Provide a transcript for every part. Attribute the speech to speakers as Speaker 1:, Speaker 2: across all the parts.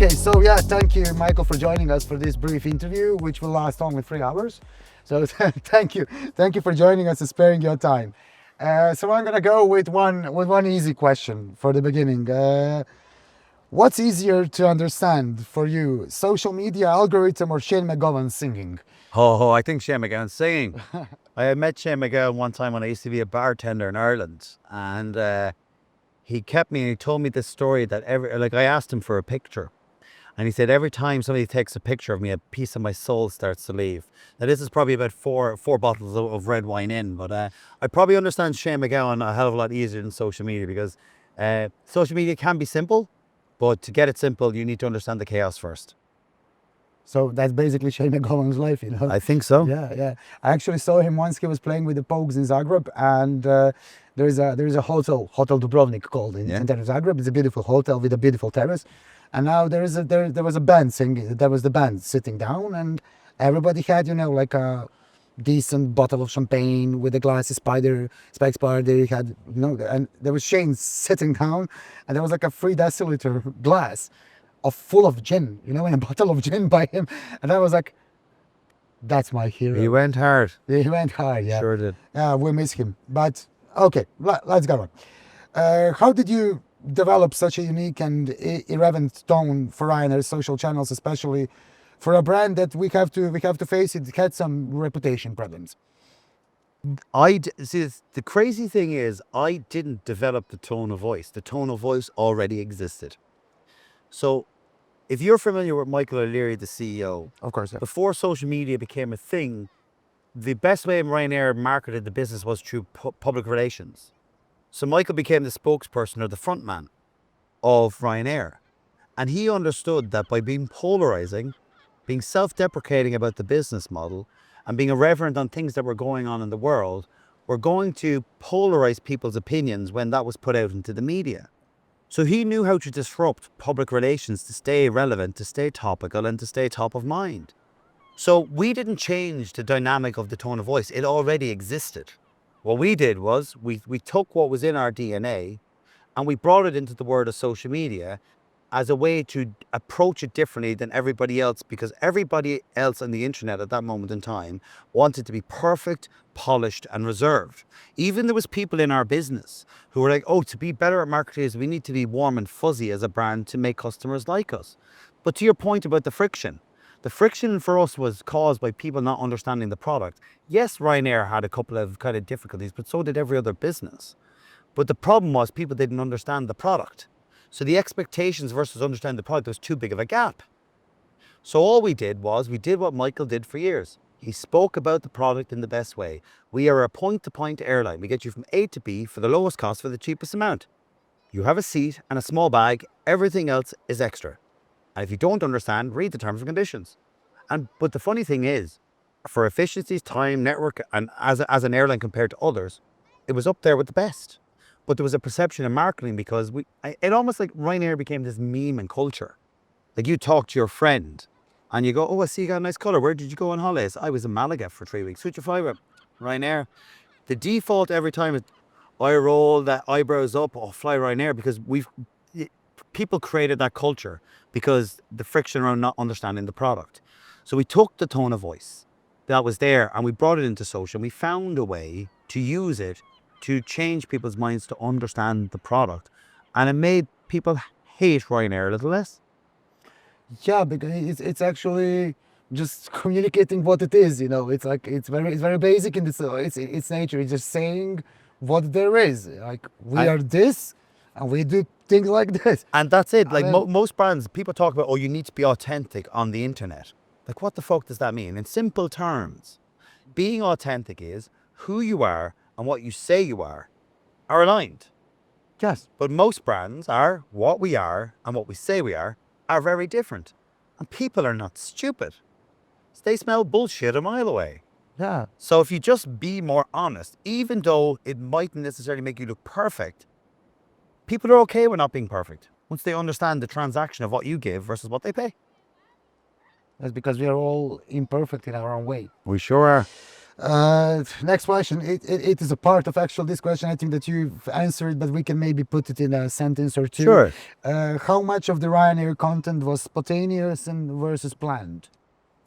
Speaker 1: Okay, so yeah, thank you, Michael, for joining us for this brief interview, which will last only 3 hours. So thank you for joining us and sparing your time. So I'm gonna go with one easy question for the beginning. What's easier to understand for you, social media algorithm or Shane McGowan singing?
Speaker 2: I think Shane McGowan's singing. I had met Shane McGowan one time when I used to be a bartender in Ireland, and he kept me and he told me this story that I asked him for a picture, and he said every time somebody takes a picture of me, a piece of my soul starts to leave. Now this is probably about four bottles of red wine in, but I probably understand Shane McGowan a hell of a lot easier than social media, because social media can be simple, but to get it simple, you need to understand the chaos first.
Speaker 1: So that's basically Shane McGowan's life, you know?
Speaker 2: I think so.
Speaker 1: Yeah. I actually saw him once. He was playing with the Pogues in Zagreb, and there is a hotel Dubrovnik called in Zagreb. It's a beautiful hotel with a beautiful terrace. And now there was a band singing. There was the band sitting down, and everybody had, like a decent bottle of champagne with a glass spike spider. He had, and there was Shane sitting down, and there was like a 3 deciliter glass full of gin, and a bottle of gin by him. And I was like, that's my hero.
Speaker 2: He went hard.
Speaker 1: He went hard, yeah.
Speaker 2: Sure did.
Speaker 1: Yeah, we miss him. But okay, let's go on. How did you develop such a unique and irreverent tone for Ryanairu's social channels, especially for a brand that we have to face it had some reputation problems?
Speaker 2: See, the crazy thing is, I didn't develop the tone of voice. The tone of voice already existed. So if you're familiar with Michael O'Leary, the CEO,
Speaker 1: of course, yeah.
Speaker 2: Before social media became a thing, the best way Ryanair marketed the business was through public relations. So Michael became the spokesperson or the front man of Ryanair. And he understood that by being polarizing, being self-deprecating about the business model, and being irreverent on things that were going on in the world, we're going to polarize people's opinions when that was put out into the media. So he knew how to disrupt public relations to stay relevant, to stay topical, and to stay top of mind. So we didn't change the dynamic of the tone of voice. It already existed. What we did was we took what was in our DNA and we brought it into the world of social media as a way to approach it differently than everybody else, because everybody else on the internet at that moment in time wanted to be perfect, polished, and reserved. Even there was people in our business who were like, to be better at marketers, we need to be warm and fuzzy as a brand to make customers like us. But to your point about the friction for us was caused by people not understanding the product. Yes, Ryanair had a couple of kind of difficulties, but so did every other business. But the problem was people didn't understand the product. So the expectations versus understanding the product was too big of a gap. So all we did was, we did what Michael did for years. He spoke about the product in the best way. We are a point-to-point airline. We get you from A to B for the lowest cost for the cheapest amount. You have a seat and a small bag. Everything else is extra. And if you don't understand, read the terms and conditions. But the funny thing is, for efficiencies, time, network, and as an airline compared to others, it was up there with the best. But there was a perception in marketing, because it almost like Ryanair became this meme and culture. Like you talk to your friend and you go, I see you got a nice colour. Where did you go on holidays? I was in Malaga for 3 weeks. Who'd you fly with? Ryanair. The default every time is, I roll the eyebrows up, fly Ryanair, because people created that culture because the friction around not understanding the product. So we took the tone of voice that was there and we brought it into social. We found a way to use it to change people's minds to understand the product. And it made people hate Ryanair a little less.
Speaker 1: Yeah, because it's actually just communicating what it is, It's like, it's very basic in its nature. It's just saying what there is. Like, we are this and we do things like this.
Speaker 2: And that's it. Like most brands, people talk about, you need to be authentic on the internet. Like, what the fuck does that mean? In simple terms, being authentic is who you are and what you say you are aligned.
Speaker 1: Yes.
Speaker 2: But most brands are what we are and what we say we are very different. And people are not stupid. They smell bullshit a mile away.
Speaker 1: Yeah.
Speaker 2: So if you just be more honest, even though it mightn't necessarily make you look perfect, people are okay with not being perfect once they understand the transaction of what you give versus what they pay.
Speaker 1: That's because we are all imperfect in our own way.
Speaker 2: We sure are.
Speaker 1: Next question. It is a part of actual this question. I think that you've answered, but we can maybe put it in a sentence or two.
Speaker 2: Sure.
Speaker 1: How much of the Ryanair content was spontaneous and versus planned?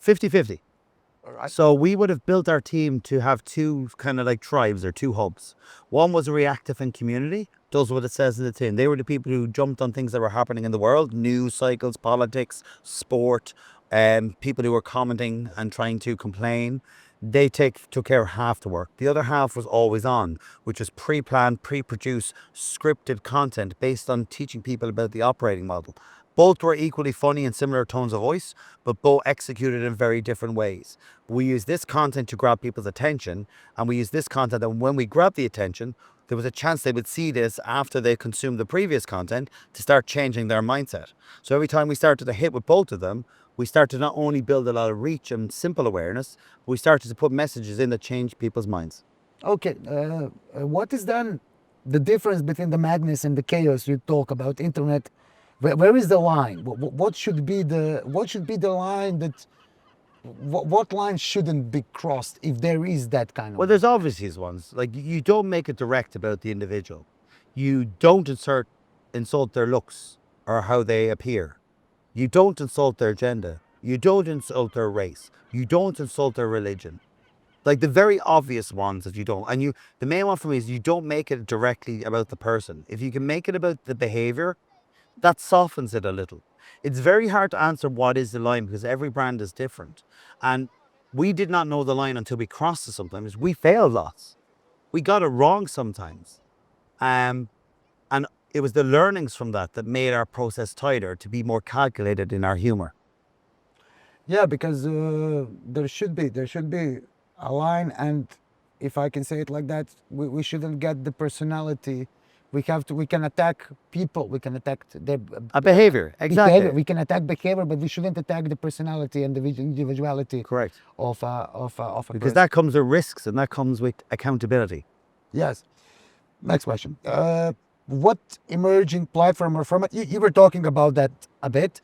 Speaker 2: 50-50.
Speaker 1: All right.
Speaker 2: So we would have built our team to have two kind of like tribes or two hubs. One was reactive and community. Does what it says in the tin. They were the people who jumped on things that were happening in the world, news cycles, politics, sport, people who were commenting and trying to complain. They took care of half the work. The other half was always on, which was pre-planned, pre-produced, scripted content based on teaching people about the operating model. Both were equally funny and similar tones of voice, but both executed in very different ways. We use this content to grab people's attention, and we use this content, and when we grab the attention, there was a chance they would see this after they consumed the previous content to start changing their mindset. So every time we started to hit with both of them, we started to not only build a lot of reach and simple awareness, but we started to put messages in that change people's minds.
Speaker 1: Okay. What is then the difference between the madness and the chaos you talk about internet? Where is the line? What should be the line that what line shouldn't be crossed if there is that kind of?
Speaker 2: Well, there's obviously ones. Like, you don't make it direct about the individual. You don't insult their looks or how they appear. You don't insult their gender. You don't insult their race. You don't insult their religion. Like the very obvious ones that you don't. And the main one for me is you don't make it directly about the person. If you can make it about the behavior, that softens it a little. It's very hard to answer what is the line because every brand is different. And we did not know the line until we crossed it sometimes. We failed lots. We got it wrong sometimes. And it was the learnings from that made our process tighter, to be more calculated in our humor.
Speaker 1: Yeah, because there should be a line, and if I can say it like that, we shouldn't get the personality. We can attack people, we can attack their
Speaker 2: behavior, exactly.
Speaker 1: Behavior. We can attack behavior, but we shouldn't attack the personality and the individuality.
Speaker 2: Correct.
Speaker 1: Of a
Speaker 2: Because
Speaker 1: person.
Speaker 2: that comes with risks and that comes with accountability.
Speaker 1: Yes. Next question. What emerging platform or format, you were talking about that a bit,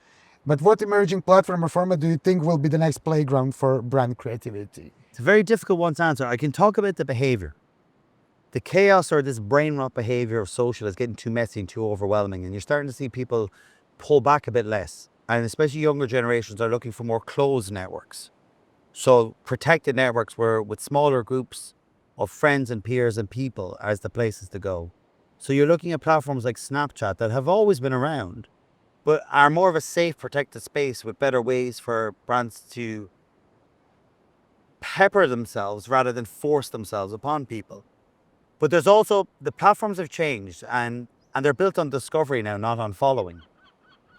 Speaker 1: but what emerging platform or format do you think will be the next playground for brand creativity?
Speaker 2: It's a very difficult one to answer. I can talk about the behavior. The chaos or this brain rot behavior of social is getting too messy and too overwhelming, and you're starting to see people pull back a bit less. And especially younger generations are looking for more closed networks. So protected networks where with smaller groups of friends and peers and people as the places to go. So you're looking at platforms like Snapchat that have always been around, but are more of a safe, protected space with better ways for brands to pepper themselves rather than force themselves upon people. But there's also, the platforms have changed and they're built on discovery now, not on following.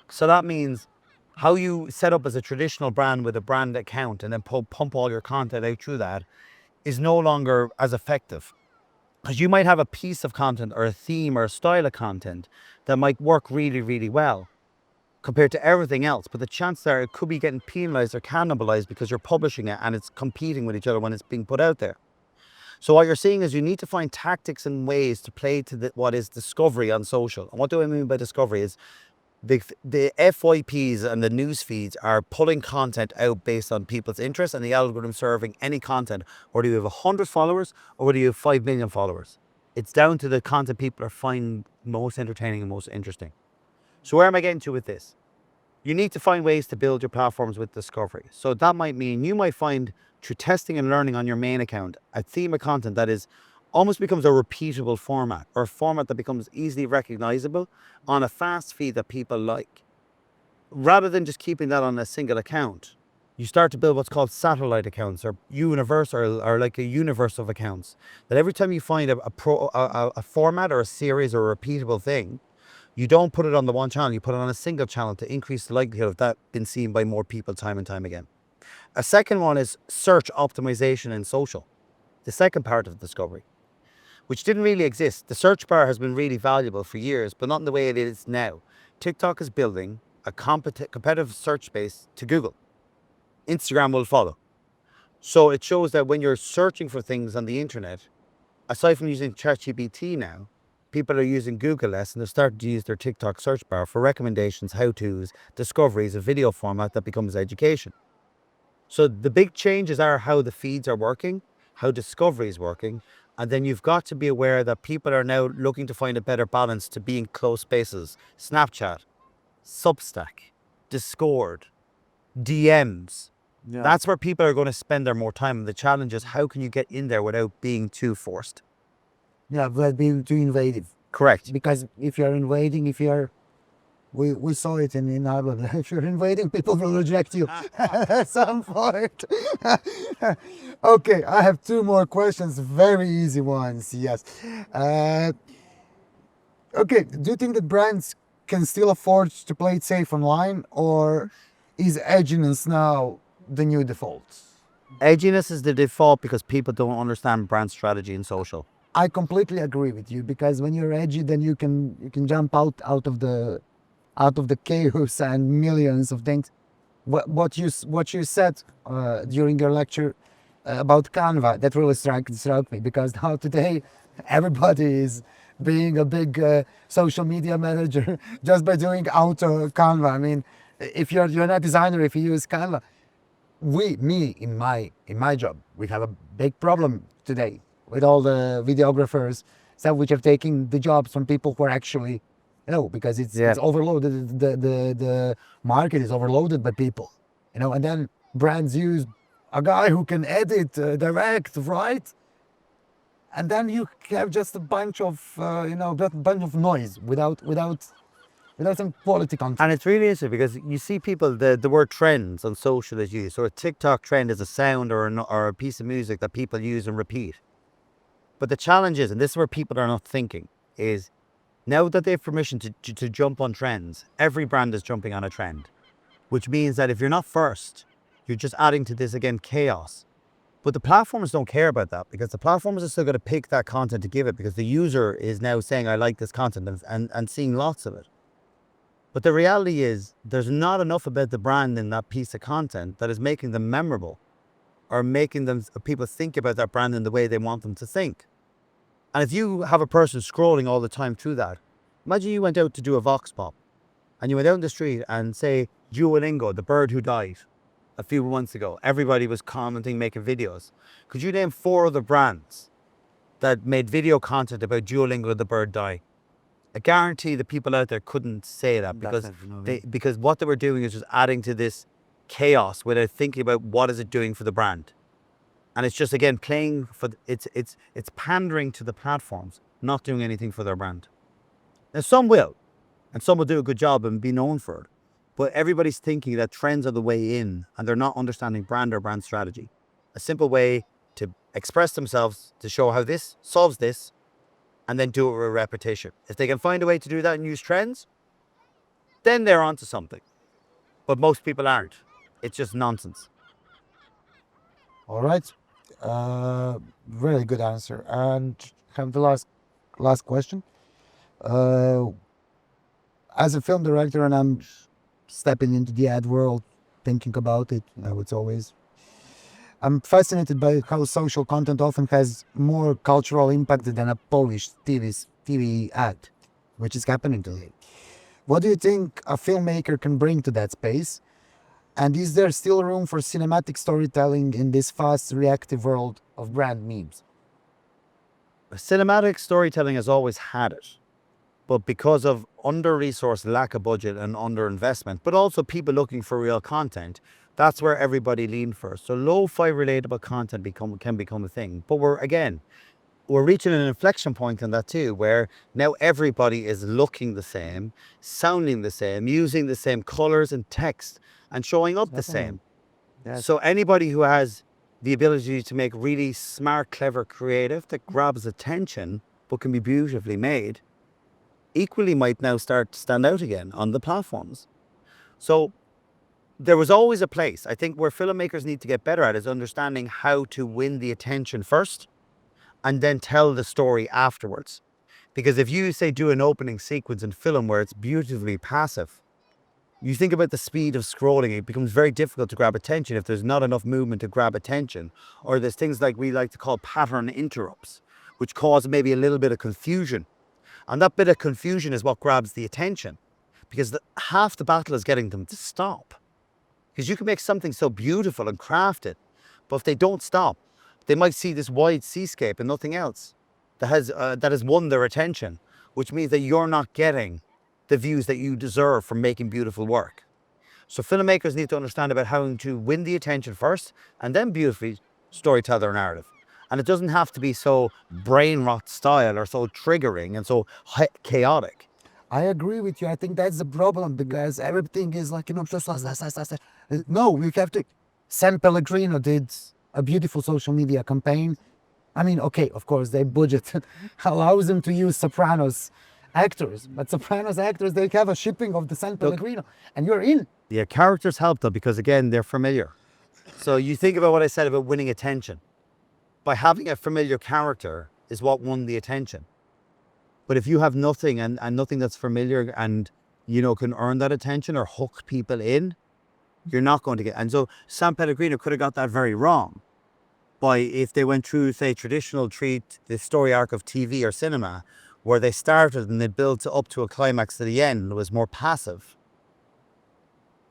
Speaker 2: So that means how you set up as a traditional brand with a brand account and then pump all your content out through that is no longer as effective. Because you might have a piece of content or a theme or a style of content that might work really, really well compared to everything else. But the chance there it could be getting penalized or cannibalized because you're publishing it and it's competing with each other when it's being put out there. So what you're seeing is you need to find tactics and ways to play to what is discovery on social. And what do I mean by discovery is the FYPs and the news feeds are pulling content out based on people's interests and the algorithm serving any content, whether you have 100 followers or whether you have 5 million followers. It's down to the content people are finding most entertaining and most interesting. So where am I getting to with this? You need to find ways to build your platforms with discovery. So that might mean you might find through testing and learning on your main account a theme of content that is almost becomes a repeatable format, or a format that becomes easily recognizable on a fast feed that people like. Rather than just keeping that on a single account, you start to build what's called satellite accounts or universal, or like a universe of accounts. That every time you find a format or a series or a repeatable thing, you don't put it on the one channel, you put it on a single channel to increase the likelihood of that being seen by more people time and time again. A second one is search optimization in social. The second part of discovery, which didn't really exist. The search bar has been really valuable for years, but not in the way it is now. TikTok is building a competitive search space to Google. Instagram will follow. So it shows that when you're searching for things on the internet, aside from using ChatGPT now, people are using Google less, and they're starting to use their TikTok search bar for recommendations, how-tos, discoveries, a video format that becomes education. So the big changes are how the feeds are working. how discovery is working. And then you've got to be aware that people are now looking to find a better balance to be in close spaces. Snapchat, Substack, Discord, DMs.
Speaker 1: Yeah.
Speaker 2: That's where people are going to spend their more time. And the challenge is, how can you get in there without being too forced?
Speaker 1: Yeah, without being too invasive.
Speaker 2: Correct.
Speaker 1: Because if you're invading, we saw it in Ireland. If you're invading, people will reject you at some point. Okay, I have two more questions, very easy ones. Yes. Okay, do you think that brands can still afford to play it safe online, or is edginess now the new default?
Speaker 2: Edginess is the default because people don't understand brand strategy and social.
Speaker 1: I completely agree with you, because when you're edgy, then you can jump out of the chaos and millions of things. What you said during your lecture about Canva, that really struck me, because now today everybody is being a big social media manager just by doing auto Canva. I mean, if you're not a designer, if you use Canva, in my job, we have a big problem today with all the videographers, some which have taken the jobs from people who are actually, because it's overloaded. The market is overloaded by people, and then brands use a guy who can edit, direct, write, and then you have just a bunch of noise without some quality content.
Speaker 2: And it's really interesting because you see people, the word trends on social is used. So a TikTok trend is a sound or a piece of music that people use and repeat. But the challenge is, and this is where people are not thinking, is now that they have permission to jump on trends, every brand is jumping on a trend, which means that if you're not first, you're just adding to this, again, chaos. But the platforms don't care about that, because the platforms are still going to pick that content to give it, because the user is now saying, I like this content, and seeing lots of it. But the reality is there's not enough about the brand in that piece of content that is making them memorable, or making them people think about that brand in the way they want them to think. And if you have a person scrolling all the time through that, imagine you went out to do a vox pop and you went out in the street and say Duolingo, the bird who died a few months ago. Everybody was commenting, making videos. Could you name 4 other brands that made video content about Duolingo, the bird die? I guarantee the people out there couldn't say that, because what they were doing is just adding to this chaos without thinking about what is it doing for the brand. And it's just, again, playing for, it's pandering to the platforms, not doing anything for their brand. Now some will, and some will do a good job and be known for it. But everybody's thinking that trends are the way in, and they're not understanding brand or brand strategy. A simple way to express themselves, to show how this solves this, and then do it with repetition. If they can find a way to do that and use trends, then they're onto something. But most people aren't. It's just nonsense.
Speaker 1: All right. Really good answer. And have the last question. As a film director, and I'm stepping into the ad world, thinking about it, I'm fascinated by how social content often has more cultural impact than a polished TV ad, which is happening today. What do you think a filmmaker can bring to that space? And is there still room for cinematic storytelling in this fast, reactive world of brand memes?
Speaker 2: Cinematic storytelling has always had it, but because of under-resourced, lack of budget and under-investment, but also people looking for real content, that's where everybody leaned first. So lo-fi relatable content can become a thing. But we're reaching an inflection point on that too, where now everybody is looking the same, sounding the same, using the same colors and text, and showing up the same.
Speaker 1: Yes.
Speaker 2: So anybody who has the ability to make really smart, clever, creative that grabs attention, but can be beautifully made, equally might now start to stand out again on the platforms. So there was always a place. I think where filmmakers need to get better at is understanding how to win the attention first and then tell the story afterwards. Because if you say do an opening sequence in film where it's beautifully passive, you think about the speed of scrolling, it becomes very difficult to grab attention if there's not enough movement to grab attention. Or there's things like we like to call pattern interrupts, which cause maybe a little bit of confusion. And that bit of confusion is what grabs the attention, because half the battle is getting them to stop. Because you can make something so beautiful and crafted, but if they don't stop, They might see this wide seascape and nothing else that has won their attention, which means that you're not getting the views that you deserve from making beautiful work. So filmmakers need to understand about how to win the attention first and then beautifully storytell their narrative. And it doesn't have to be so brain rot style or so triggering and so chaotic.
Speaker 1: I agree with you. I think that's the problem because everything is like, just no, we have to. San Pellegrino did a beautiful social media campaign. I mean, okay, of course, their budget allows them to use Sopranos actors, but Sopranos actors, they have a shipping of the San Pellegrino, and you're in.
Speaker 2: Yeah, characters help though, because again, they're familiar. So you think about what I said about winning attention. By having a familiar character is what won the attention. But if you have nothing and nothing that's familiar and, can earn that attention or hook people in, you're not going to get. And so San Pellegrino could have got that very wrong by if they went through, say, the story arc of TV or cinema, where they started and they built up to a climax to the end, it was more passive.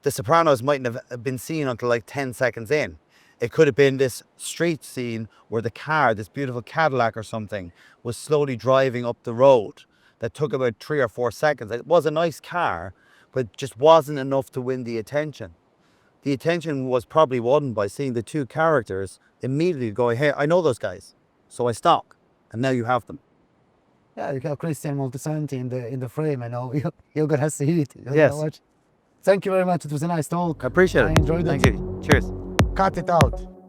Speaker 2: The Sopranos mightn't have been seen until like 10 seconds in. It could have been this street scene where the car, this beautiful Cadillac or something, was slowly driving up the road. That took about 3 or 4 seconds. It was a nice car, but just wasn't enough to win the attention. The attention was probably won by seeing the two characters immediately going, hey, I know those guys, so I stop. And now you have them.
Speaker 1: Yeah, you have Christian Moltisanti in the frame, you're going to see it.
Speaker 2: Yes.
Speaker 1: Watch. Thank you very much. It was a nice talk.
Speaker 2: I appreciate it.
Speaker 1: I enjoyed it.
Speaker 2: Thank you. Cheers.
Speaker 1: Cut it out.